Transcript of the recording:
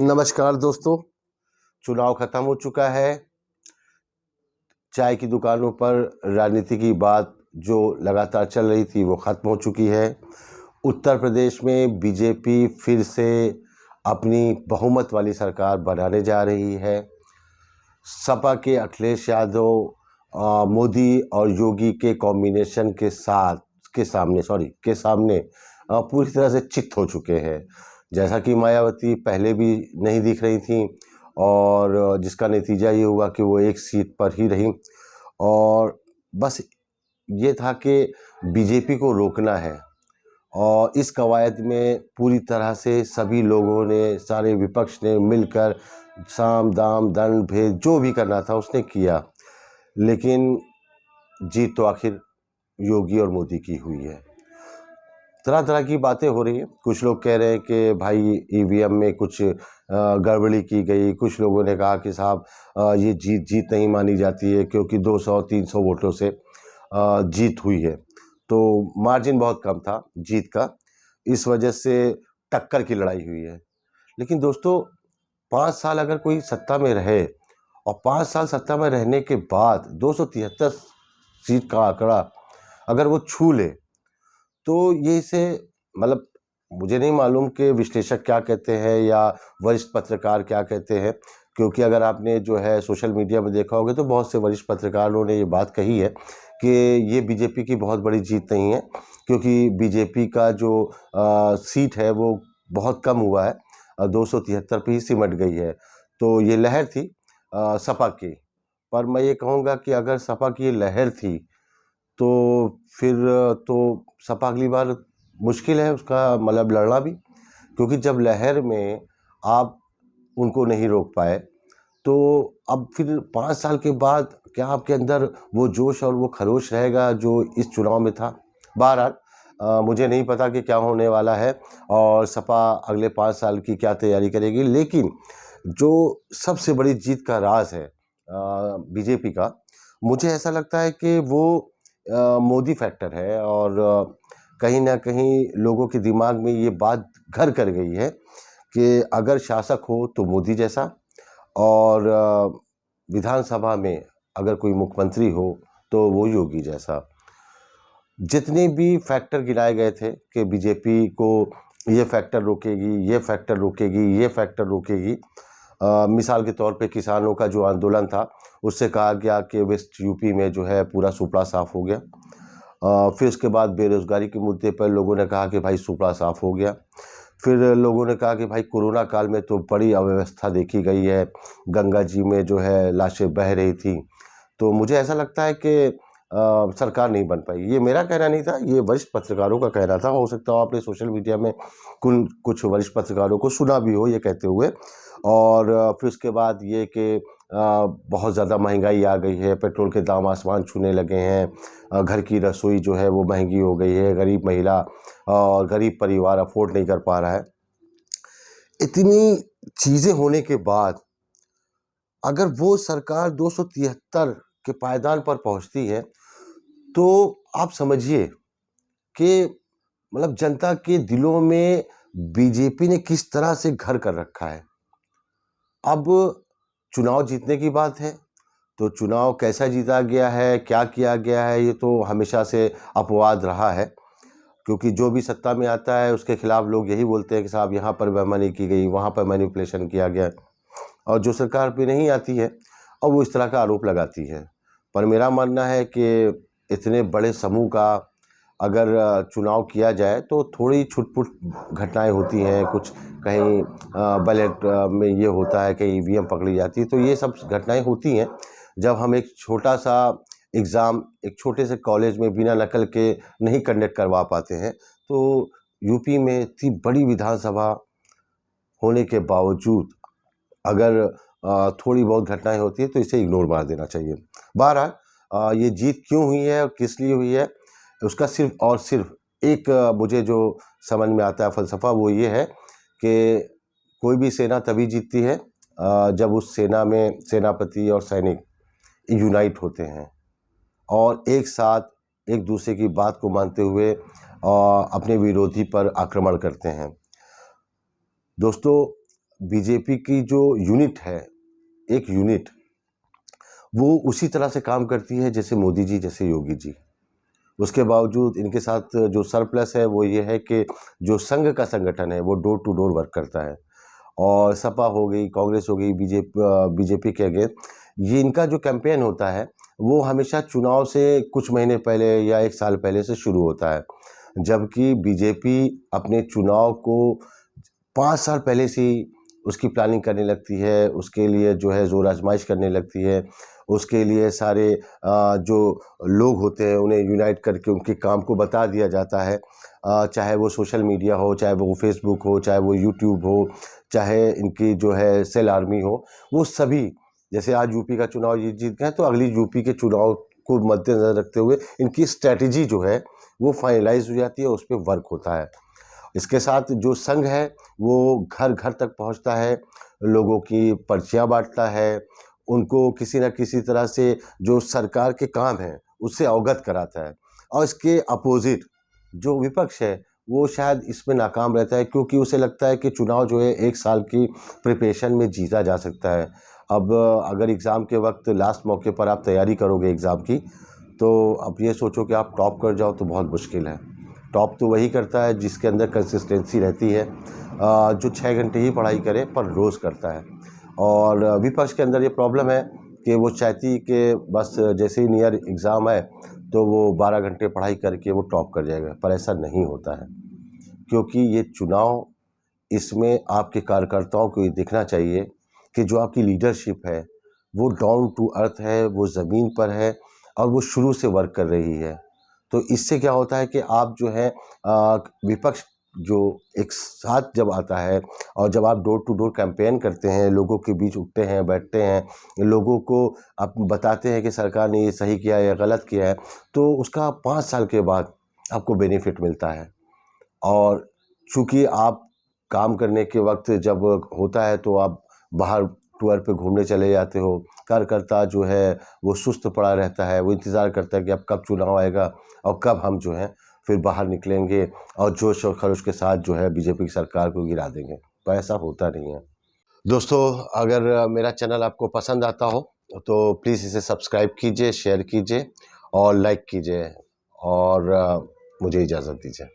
नमस्कार दोस्तों, चुनाव खत्म हो चुका है। चाय की दुकानों पर राजनीति की बात जो लगातार चल रही थी वो खत्म हो चुकी है। उत्तर प्रदेश में बीजेपी फिर से अपनी बहुमत वाली सरकार बनाने जा रही है। सपा के अखिलेश यादव मोदी और योगी के कॉम्बिनेशन के सामने पूरी तरह से चित हो चुके हैं। जैसा कि मायावती पहले भी नहीं दिख रही थी और जिसका नतीजा ये हुआ कि वो एक सीट पर ही रही और बस ये था कि बीजेपी को रोकना है। और इस कवायद में पूरी तरह से सभी लोगों ने, सारे विपक्ष ने मिलकर साम दाम दंड भेद जो भी करना था उसने किया, लेकिन जीत तो आखिर योगी और मोदी की हुई है। तरह तरह की बातें हो रही हैं। कुछ लोग कह रहे हैं कि भाई ईवीएम में कुछ गड़बड़ी की गई। कुछ लोगों ने कहा कि साहब ये जीत नहीं मानी जाती है क्योंकि 200-300 वोटों से जीत हुई है, तो मार्जिन बहुत कम था जीत का, इस वजह से टक्कर की लड़ाई हुई है। लेकिन दोस्तों, 5 साल अगर कोई सत्ता में रहे और 5 साल सत्ता में रहने के बाद 273 सीट का आंकड़ा अगर वो छू ले, तो ये इसे मतलब मुझे नहीं मालूम कि विश्लेषक क्या कहते हैं या वरिष्ठ पत्रकार क्या कहते हैं, क्योंकि अगर आपने जो है सोशल मीडिया में देखा होगा तो बहुत से वरिष्ठ पत्रकारों ने ये बात कही है कि ये बीजेपी की बहुत बड़ी जीत नहीं है, क्योंकि बीजेपी का जो सीट है वो बहुत कम हुआ है, 273 पे ही सिमट गई है। तो ये लहर थी सपा की। पर मैं ये कहूँगा कि अगर सपा की ये लहर थी तो फिर तो सपा अगली बार मुश्किल है उसका मतलब लड़ना भी, क्योंकि जब लहर में आप उनको नहीं रोक पाए तो अब फिर 5 साल के बाद क्या आपके अंदर वो जोश और वो खरोश रहेगा जो इस चुनाव में था। बहरहाल मुझे नहीं पता कि क्या होने वाला है और सपा अगले 5 साल की क्या तैयारी करेगी, लेकिन जो सबसे बड़ी जीत का राज है बीजेपी का, मुझे ऐसा लगता है कि वो मोदी फैक्टर है। और कहीं ना कहीं लोगों के दिमाग में ये बात घर कर गई है कि अगर शासक हो तो मोदी जैसा, और विधानसभा में अगर कोई मुख्यमंत्री हो तो वो योगी जैसा। जितने भी फैक्टर गिनाए गए थे कि बीजेपी को ये फैक्टर रोकेगी, ये फैक्टर रोकेगी, ये फैक्टर रोकेगी, मिसाल के तौर पे किसानों का जो आंदोलन था उससे कहा गया कि वेस्ट यूपी में जो है पूरा सुपड़ा साफ हो गया। फिर उसके बाद बेरोज़गारी के मुद्दे पर लोगों ने कहा कि भाई सुपड़ा साफ हो गया। फिर लोगों ने कहा कि भाई कोरोना काल में तो बड़ी अव्यवस्था देखी गई है, गंगा जी में जो है लाशें बह रही थी। तो मुझे ऐसा लगता है कि सरकार नहीं बन पाई। ये मेरा कहना नहीं था, ये वरिष्ठ पत्रकारों का कहना था। हो सकता हो आपने सोशल मीडिया में कुछ वरिष्ठ पत्रकारों को सुना भी हो ये कहते हुए। और फिर उसके बाद ये कि बहुत ज़्यादा महंगाई आ गई है, पेट्रोल के दाम आसमान छूने लगे हैं, घर की रसोई जो है वो महंगी हो गई है, गरीब महिला और गरीब परिवार अफोर्ड नहीं कर पा रहा है। इतनी चीज़ें होने के बाद अगर वो सरकार 273 के पायदान पर पहुंचती है तो आप समझिए कि मतलब जनता के दिलों में बीजेपी ने किस तरह से घर कर रखा है। अब चुनाव जीतने की बात है तो चुनाव कैसा जीता गया है, क्या किया गया है, ये तो हमेशा से अपवाद रहा है, क्योंकि जो भी सत्ता में आता है उसके खिलाफ लोग यही बोलते हैं कि साहब यहाँ पर बेईमानी की गई, वहाँ पर मैनिपुलेशन किया गया। और जो सरकार पे नहीं आती है और वो इस तरह का आरोप लगाती है। पर मेरा मानना है कि इतने बड़े समूह का अगर चुनाव किया जाए तो थोड़ी छुटपुट घटनाएं होती हैं, कुछ कहीं बैलेट में ये होता है कि ईवीएम पकड़ी जाती है, तो ये सब घटनाएं होती हैं। जब हम एक छोटा सा एग्ज़ाम एक छोटे से कॉलेज में बिना नकल के नहीं कंडक्ट करवा पाते हैं, तो यूपी में इतनी बड़ी विधानसभा होने के बावजूद अगर थोड़ी बहुत घटनाएं होती है तो इसे इग्नोर मार देना चाहिए। बहरहाल ये जीत क्यों हुई है और किस लिए हुई है, उसका सिर्फ और सिर्फ एक मुझे जो समझ में आता है फ़लसफ़ा, वो ये है कि कोई भी सेना तभी जीतती है जब उस सेना में सेनापति और सैनिक यूनाइट होते हैं और एक साथ एक दूसरे की बात को मानते हुए अपने विरोधी पर आक्रमण करते हैं। दोस्तों, बीजेपी की जो यूनिट है, एक यूनिट, वो उसी तरह से काम करती है जैसे मोदी जी, जैसे योगी जी। उसके बावजूद इनके साथ जो सरप्लस है वो ये है कि जो संघ का संगठन है वो डोर टू डोर वर्क करता है। और सपा हो गई, कांग्रेस हो गई, बीजेपी के अगेंस्ट ये इनका जो कैंपेन होता है वो हमेशा चुनाव से कुछ महीने पहले या 1 साल पहले से शुरू होता है। जबकि बीजेपी अपने चुनाव को 5 साल पहले से ही उसकी प्लानिंग करने लगती है, उसके लिए जो है ज़ोर आज़माइश करने लगती है। उसके लिए सारे जो लोग होते हैं उन्हें यूनाइट करके उनके काम को बता दिया जाता है। चाहे वो सोशल मीडिया हो, चाहे वो फेसबुक हो, चाहे वो यूट्यूब हो, चाहे इनकी जो है सेल आर्मी हो, वो सभी, जैसे आज यूपी का चुनाव ये जीत गए तो अगली यूपी के चुनाव को मद्देनज़र रखते हुए इनकी स्ट्रैटेजी जो है वो फाइनलाइज हो जाती है, उस पे वर्क होता है। इसके साथ जो संघ है वो घर घर तक पहुंचता है, लोगों की पर्चियां बांटता है, उनको किसी न किसी तरह से जो सरकार के काम हैं उससे अवगत कराता है। और इसके अपोजिट जो विपक्ष है वो शायद इसमें नाकाम रहता है, क्योंकि उसे लगता है कि चुनाव जो है 1 साल की प्रिपरेशन में जीता जा सकता है। अब अगर एग्ज़ाम के वक्त लास्ट मौके पर आप तैयारी करोगे एग्ज़ाम की, तो अब ये सोचो कि आप टॉप कर जाओ तो बहुत मुश्किल है। टॉप तो वही करता है जिसके अंदर कंसिस्टेंसी रहती है, जो 6 घंटे ही पढ़ाई करे पर रोज़ करता है। और विपक्ष के अंदर ये प्रॉब्लम है कि वो चाहती कि बस जैसे ही नियर एग्ज़ाम है तो वो 12 घंटे पढ़ाई करके वो टॉप कर जाएगा, पर ऐसा नहीं होता है। क्योंकि ये चुनाव, इसमें आपके कार्यकर्ताओं को ये देखना चाहिए कि जो आपकी लीडरशिप है वो डाउन टू अर्थ है, वो ज़मीन पर है और वो शुरू से वर्क कर रही है। तो इससे क्या होता है कि आप जो है विपक्ष जो एक साथ जब आता है और जब आप डोर टू डोर कैंपेन करते हैं, लोगों के बीच उठते हैं, बैठते हैं, लोगों को आप बताते हैं कि सरकार ने ये सही किया है या गलत किया है, तो उसका 5 साल के बाद आपको बेनिफिट मिलता है। और चूँकि आप काम करने के वक्त जब होता है तो आप बाहर टूर पे घूमने चले जाते हो, कार्यकर्ता जो है वो सुस्त पड़ा रहता है, वो इंतज़ार करता है कि अब कब चुनाव आएगा और कब हम जो है फिर बाहर निकलेंगे और जोश और खरोश के साथ जो है बीजेपी की सरकार को गिरा देंगे। पर ऐसा होता नहीं है। दोस्तों, अगर मेरा चैनल आपको पसंद आता हो तो प्लीज़ इसे सब्सक्राइब कीजिए, शेयर कीजिए और लाइक कीजिए और मुझे इजाज़त दीजिए।